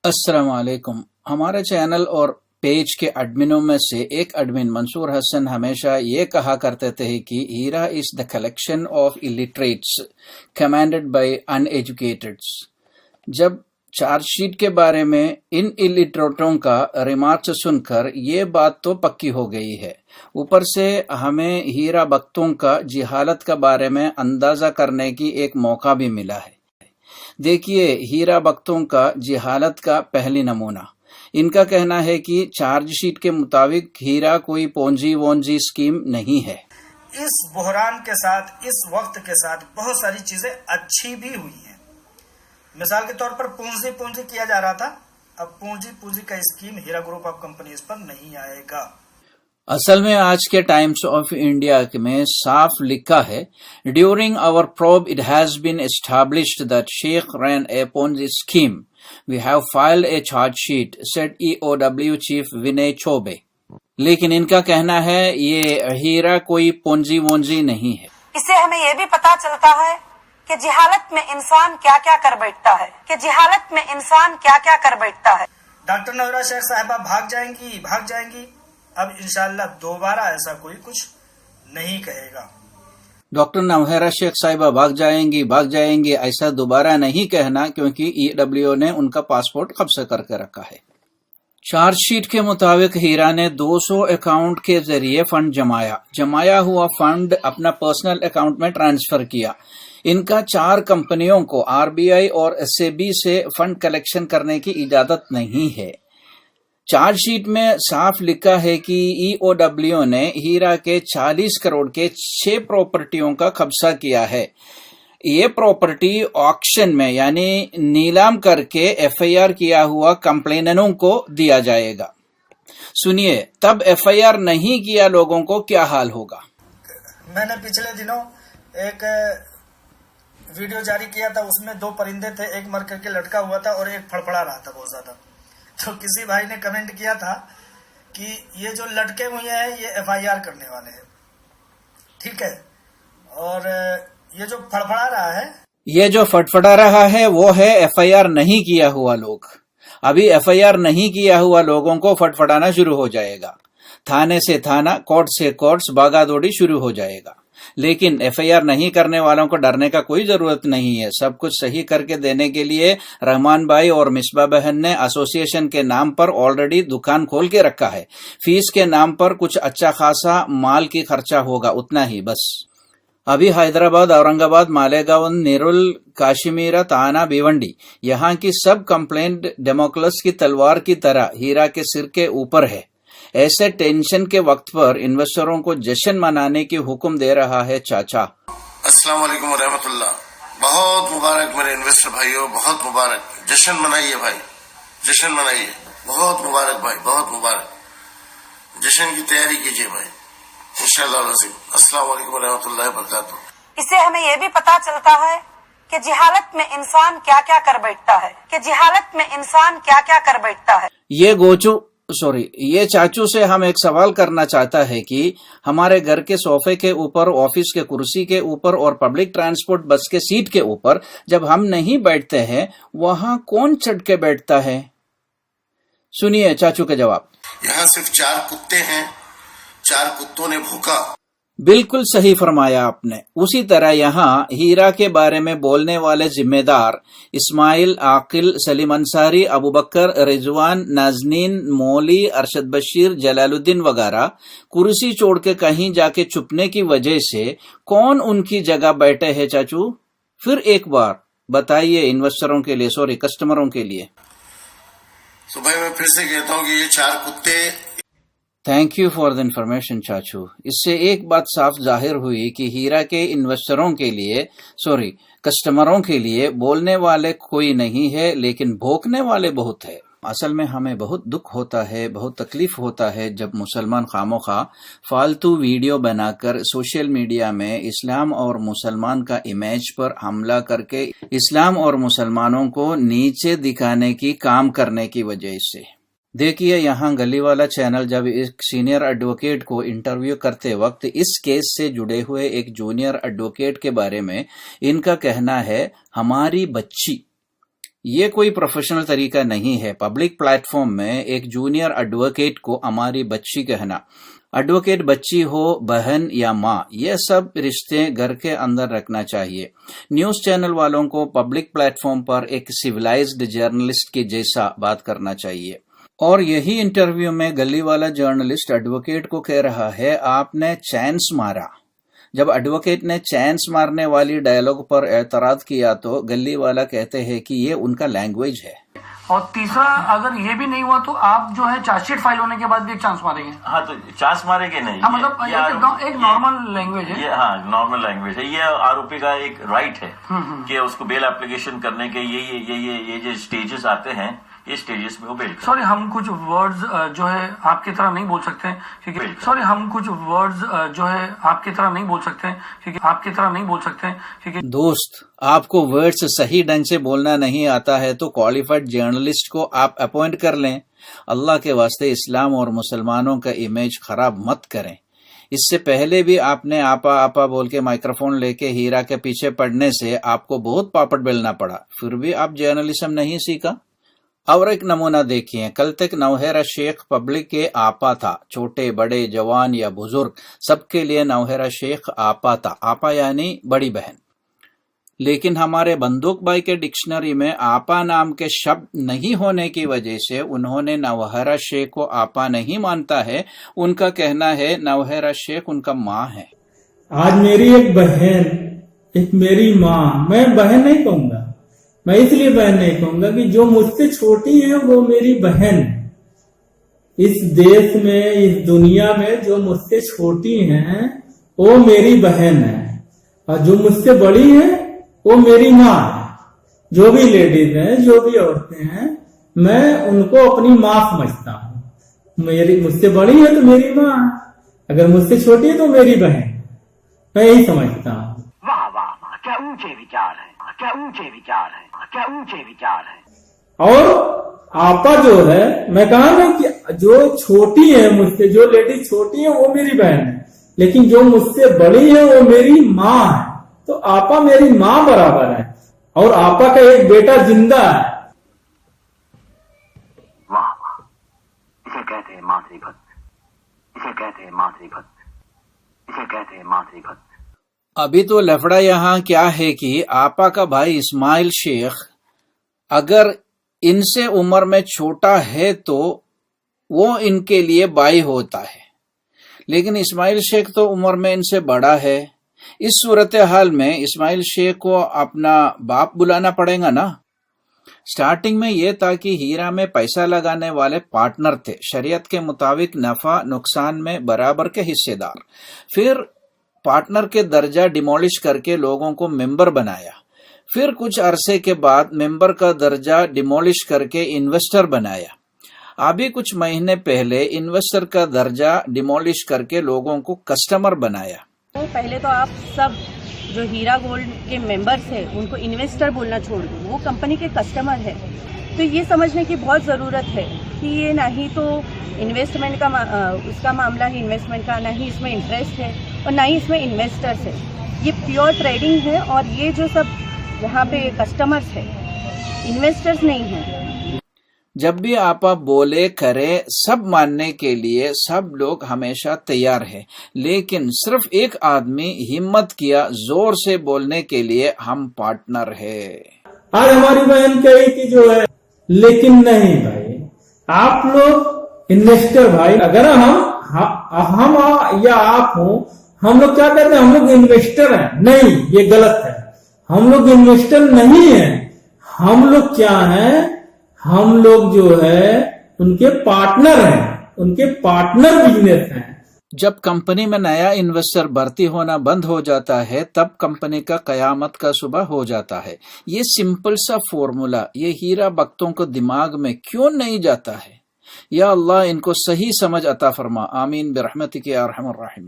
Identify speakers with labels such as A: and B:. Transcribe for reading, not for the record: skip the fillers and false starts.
A: السلام علیکم. ہمارے چینل اور پیج کے ایڈمنوں میں سے ایک ایڈمن منصور حسن ہمیشہ یہ کہا کرتے تھے کہ here is the collection of illiterates commanded by uneducateds. جب چارج شیٹ کے بارے میں ان illiterateوں کا ریمارکس سن کر یہ بات تو پکی ہو گئی ہے، اوپر سے ہمیں ہیرا بختوں کا جہالت کے بارے میں اندازہ کرنے کی ایک موقع بھی ملا ہے. دیکھیے ہیرا بختوں کا جہالت کا پہلی نمونہ. ان کا کہنا ہے کہ چارج شیٹ کے مطابق ہیرا کوئی پونجی وونجی اسکیم نہیں ہے.
B: اس بحران کے ساتھ، اس وقت کے ساتھ بہت ساری چیزیں اچھی بھی ہوئی ہیں. مثال کے طور پر پونجی کیا جا رہا تھا، اب پونجی کا اسکیم ہیرا گروپ آف کمپنیز پر نہیں آئے گا.
A: اصل میں آج کے ٹائمز آف انڈیا میں صاف لکھا ہے، during our probe it has been established that Sheikh ran a Ponzi scheme. We have filed a charge sheet, said EOW chief Vinay Chaubey. لیکن ان کا کہنا ہے یہ ہیرا کوئی پونجی وونجی نہیں ہے.
C: اس سے ہمیں یہ بھی پتا چلتا ہے کہ جہالت میں انسان کیا کیا کر بیٹھتا ہے.
B: ڈاکٹر نویرہ شیخ صاحبہ بھاگ جائیں گی. اب انشاءاللہ دوبارہ ایسا کوئی کچھ نہیں کہے گا.
A: ڈاکٹر نوہرہ شیخ صاحبہ بھاگ جائیں گی ایسا دوبارہ نہیں کہنا، کیونکہ EW نے ان کا پاسپورٹ قبضہ کر کے رکھا ہے. چارج شیٹ کے مطابق ہیرا نے 200 اکاؤنٹ کے ذریعے فنڈ جمایا ہوا فنڈ اپنا پرسنل اکاؤنٹ میں ٹرانسفر کیا. ان کا 4 کمپنیوں کو RBI اور SEBI سے فنڈ کلیکشن کرنے کی اجازت نہیں ہے. چارج شیٹ میں صاف لکھا ہے کہ EOW نے ہیرا کے 40 کروڑ کے 6 پراپرٹیوں کا قبضہ کیا ہے. یہ پراپرٹی آکشن میں یعنی نیلام کر کے FIR کیا ہوا کمپلیننوں کو دیا جائے گا. سنیے تب FIR نہیں کیا لوگوں کو کیا حال ہوگا.
B: میں نے پچھلے دنوں ایک ویڈیو جاری کیا تھا، اس میں 2 پرندے تھے، ایک مر کر کے لٹکا ہوا تھا اور ایک پھڑپڑا رہا تھا بہت زیادہ. تو کسی بھائی نے کمنٹ کیا تھا کہ یہ جو لٹکے ہوئے ہیں یہ FIR کرنے والے ہیں، ٹھیک ہے، اور یہ جو
A: فڑفڑا رہا ہے وہ ہے FIR نہیں کیا ہوا لوگ. ابھی FIR نہیں کیا ہوا لوگوں کو فٹفڑانا شروع ہو جائے گا، تھانے سے تھانہ، کورٹ سے کورٹس باغا دوڑی شروع ہو جائے گا. لیکن FIR نہیں کرنے والوں کو ڈرنے کا کوئی ضرورت نہیں ہے. سب کچھ صحیح کر کے دینے کے لیے رحمان بھائی اور مصباح بہن نے ایسوسیشن کے نام پر آلریڈی دکان کھول کے رکھا ہے. فیس کے نام پر کچھ اچھا خاصا مال کی خرچہ ہوگا، اتنا ہی بس. ابھی حیدرآباد، اورنگ آباد، مالیگاؤں، نیرول، کاشمیرا، تانا، بھیونڈی، یہاں کی سب کمپلینٹ ڈیموکلس کی تلوار کی طرح ہیرا کے سر کے اوپر ہے. ایسے ٹینشن کے وقت پر انویسٹروں کو جشن منانے کی حکم دے رہا ہے چاچا.
D: السلام علیکم ورحمۃ اللہ. بہت مبارک میرے انویسٹر بھائیوں، بہت مبارک. جشن منائیے بھائی، جشن منائیے. بہت مبارک بھائی، بہت مبارک. جشن کی تیاری کیجیے بھائی انشاءاللہ العظیم. السلام علیکم ورحمۃ اللہ وبرکاتہ. اس سے
C: ہمیں یہ بھی پتا چلتا ہے کہ جہالت میں انسان کیا کیا کر بیٹھتا ہے.
A: یہ چاچو سے ہم ایک سوال کرنا چاہتا ہے کہ ہمارے گھر کے صوفے کے اوپر، آفس کے کرسی کے اوپر اور پبلک ٹرانسپورٹ بس کے سیٹ کے اوپر جب ہم نہیں بیٹھتے ہیں وہاں کون چڑھ کے بیٹھتا ہے؟ سنیے چاچو کا جواب.
D: یہاں صرف 4 کتے ہیں، 4 کتوں نے بھوکا.
A: بالکل صحیح فرمایا آپ نے. اسی طرح یہاں ہیرا کے بارے میں بولنے والے ذمہ دار اسماعیل، عاقل، سلیم انصاری، ابوبکر، رضوان، نازنین، مولی، ارشد بشیر، جلال الدین وغیرہ کرسی چھوڑ کے کہیں جا کے چھپنے کی وجہ سے کون ان کی جگہ بیٹھے ہیں چاچو؟ پھر ایک بار بتائیے انویسٹروں کے لیے، کسٹمروں کے لیے.
D: تو بھائی میں پھر سے کہتا ہوں کہ یہ 4 کتے.
A: Thank you for the information چاچو. اس سے ایک بات صاف ظاہر ہوئی کہ ہیرا کے انویسٹروں کے لیے، کسٹمروں کے لیے بولنے والے کوئی نہیں ہے لیکن بھوکنے والے بہت ہے. اصل میں ہمیں بہت دکھ ہوتا ہے، بہت تکلیف ہوتا ہے جب مسلمان خاموخواہ فالتو ویڈیو بنا کر سوشل میڈیا میں اسلام اور مسلمان کا امیج پر حملہ کر کے اسلام اور مسلمانوں کو نیچے دکھانے کی کام کرنے کی وجہ سے. دیکھیے یہاں گلی والا چینل جب ایک سینئر ایڈوکیٹ کو انٹرویو کرتے وقت اس کیس سے جڑے ہوئے ایک جونیئر ایڈوکیٹ کے بارے میں ان کا کہنا ہے ہماری بچی یہ کوئی پروفیشنل طریقہ نہیں ہے پبلک پلیٹ فارم میں ایک جونیئر ایڈوکیٹ کو ہماری بچی کہنا. ایڈوکیٹ بچی ہو، بہن یا ماں، یہ سب رشتے گھر کے اندر رکھنا چاہیے. نیوز چینل والوں کو پبلک پلیٹ فارم پر ایک سویلائزڈ جرنلسٹ کے جیسا بات کرنا چاہیے. اور یہی انٹرویو میں گلی والا جرنلسٹ ایڈوکیٹ کو کہہ رہا ہے آپ نے چانس مارا. جب ایڈوکیٹ نے چانس مارنے والی ڈائلاگ پر اعتراض کیا تو گلی والا کہتے ہیں کہ یہ ان کا لینگویج ہے.
E: اور تیسرا، اگر یہ بھی نہیں ہوا تو آپ جو ہے چارج شیٹ فائل ہونے کے بعد بھی ایک چانس ماریں گے.
F: ہاں تو چانس مارے گے نہیں.
E: ہاں مطلب ایک نارمل لینگویج ہے.
F: ہاں نارمل لینگویج ہے. یہ آروپی کا ایک رائٹ ہے کہ اس کو بیل اپلیکیشن کرنے کے یہ جو اسٹیجز آتے ہیں، یہ اسٹیجز میں وہ بیل.
E: سوری ہم کچھ ورڈز جو ہے آپ کی طرح نہیں بول سکتے کیونکہ سوری ہم کچھ ورڈز جو ہے آپ کی طرح نہیں بول سکتے کیونکہ آپ کی طرح نہیں بول سکتے کیونکہ
A: دوست آپ کو ورڈز صحیح ڈھنگ سے بولنا نہیں آتا ہے تو کوالیفائڈ جرنلسٹ کو آپ اپوائنٹ کر لیں. اللہ کے واسطے اسلام اور مسلمانوں کا امیج خراب مت کریں. اس سے پہلے بھی آپ نے آپا آپا بول کے مائکروفون لے کے ہیرا کے پیچھے پڑنے سے آپ کو بہت پاپڑ بیلنا پڑا، پھر بھی آپ جرنلزم نہیں سیکھا. اور ایک نمونہ دیکھیے، کل تک نوہیرا شیخ پبلک کے آپا تھا. چھوٹے بڑے جوان یا بزرگ سب کے لیے نوہیرا شیخ آپا تھا. آپا یعنی بڑی بہن. لیکن ہمارے بندوق بھائی کے ڈکشنری میں آپا نام کے شبد نہیں ہونے کی وجہ سے انہوں نے نوہیرا شیخ کو آپا نہیں مانتا ہے. ان کا کہنا ہے نوہیرا شیخ ان کا ماں ہے.
G: آج میری ایک بہن، ایک میری ماں، میں بہن نہیں کہوں گا. میں اس لیے بہن نہیں کہوں گا کہ جو مجھ سے چھوٹی ہیں وہ میری بہن. اس دیش میں، اس دنیا میں جو مجھ سے چھوٹی ہیں وہ میری بہن ہے، اور جو مجھ سے بڑی ہیں وہ میری ماں ہے. جو بھی لیڈیز ہیں، جو بھی عورتیں ہیں، میں ان کو اپنی ماں سمجھتا ہوں. مجھ سے بڑی ہے تو میری ماں ہے، اگر مجھ سے چھوٹی ہے تو میری بہن. میں یہی سمجھتا ہوں.
H: واہ واہ واہ، کیا اونچے وچار ہے، کیا اونچے وچار ہے، کیا اونچے وچار ہے.
G: اور آپا جو ہے، میں کہا نا کہ جو چھوٹی ہے مجھ سے، جو لیڈیز چھوٹی ہے وہ میری بہن ہے، لیکن جو مجھ سے بڑی ہے وہ میری ماں ہے. تو آپا میری ماں برابر ہے، اور آپا کا ایک بیٹا زندہ ہے.
H: واہ واہ، اسے کہتے ہیں ماتری بھکت، اسے کہتے ہیں ماتری بھکت، اسے کہتے ہیں ماتری بھکت.
A: ابھی تو لفڑا یہاں کیا ہے کہ آپا کا بھائی اسماعیل شیخ اگر ان سے عمر میں چھوٹا ہے تو وہ ان کے لیے بھائی ہوتا ہے، لیکن اسماعیل شیخ تو عمر میں ان سے بڑا ہے. اس صورتحال میں اسماعیل شیخ کو اپنا باپ بلانا پڑے گا نا. سٹارٹنگ میں یہ تھا کہ ہیرا میں پیسہ لگانے والے پارٹنر تھے، شریعت کے مطابق نفع نقصان میں برابر کے حصے دار. پھر پارٹنر کے درجہ ڈیمولش کر کے لوگوں کو ممبر بنایا. پھر کچھ عرصے کے بعد ممبر کا درجہ ڈیمولش کر کے انویسٹر بنایا. ابھی کچھ مہینے پہلے انویسٹر کا درجہ ڈیمولش کر کے لوگوں کو کسٹمر بنایا.
I: پہلے تو آپ سب جو ہیرا گولڈ کے ممبرس ہیں ان کو انویسٹر بولنا چھوڑ دیں، وہ کمپنی کے کسٹمر ہے. تو یہ سمجھنے کی بہت ضرورت ہے کہ یہ نہ ہی تو انویسٹمنٹ کا اس کا معاملہ ہے انویسٹمنٹ کا، نہ ہی اس میں انٹرسٹ ہے اور نہ ہی اس میں انویسٹرس ہے. یہ پیور ٹریڈنگ ہے، اور یہ جو سب یہاں پہ کسٹمرس ہے، انویسٹرس نہیں ہیں.
A: جب بھی آپ بولے کرے سب ماننے کے لیے سب لوگ ہمیشہ تیار ہیں، لیکن صرف ایک آدمی ہمت کیا زور سے بولنے کے لیے ہم پارٹنر ہے.
G: آج ہماری بہن کہی کہ جو ہے، لیکن نہیں بھائی، آپ لوگ انویسٹر بھائی، اگر ہم یا آپ ہوں، ہم لوگ کیا کہتے ہیں، ہم لوگ انویسٹر ہیں. نہیں، یہ غلط ہے. ہم لوگ انویسٹر نہیں ہیں. ہم لوگ کیا ہیں، ہم لوگ جو ہے ان کے پارٹنر ہیں، ان کے پارٹنر بزنس ہیں.
A: جب کمپنی میں نیا انویسٹر بھرتی ہونا بند ہو جاتا ہے تب کمپنی کا قیامت کا صبح ہو جاتا ہے. یہ سمپل سا فارمولا یہ ہیرا بختوں کو دماغ میں کیوں نہیں جاتا ہے؟ یا اللہ ان کو صحیح سمجھ عطا فرما. آمین برحمتک یا ارحم الراحمین.